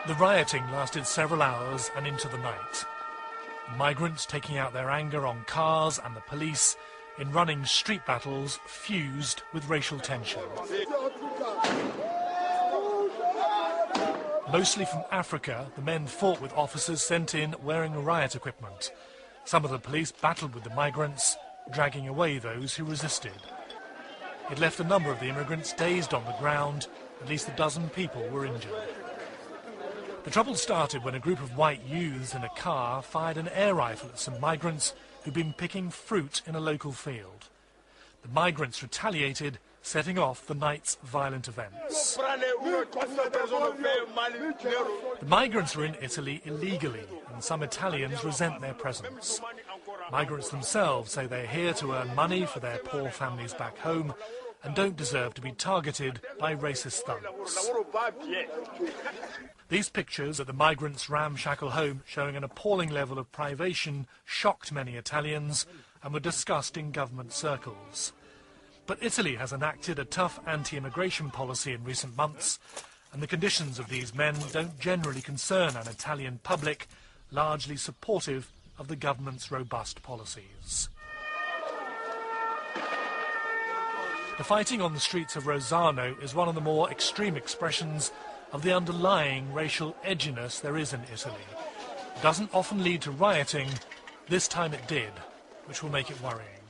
The rioting lasted several hours and into the night. Migrants taking out their anger on cars and the police in running street battles fused with racial tension. Mostly from Africa, the men fought with officers sent in wearing riot equipment. Some of the police battled with the migrants, dragging away those who resisted. It left a number of the immigrants dazed on the ground. At least a dozen people were injured. The trouble started when a group of white youths in a car fired an air rifle at some migrants who'd been picking fruit in a local field. The migrants retaliated, setting off the night's violent events. The migrants were in Italy illegally, and some Italians resent their presence. Migrants themselves say they're here to earn money for their poor families back home and don't deserve to be targeted by racist thugs. These pictures at the migrants' ramshackle home showing an appalling level of privation shocked many Italians and were discussed in government circles. But Italy has enacted a tough anti-immigration policy in recent months, and the conditions of these men don't generally concern an Italian public largely supportive of the government's robust policies. The fighting on the streets of Rossano is one of the more extreme expressions of the underlying racial edginess there is in Italy. It doesn't often lead to rioting. This time it did, which will make it worrying.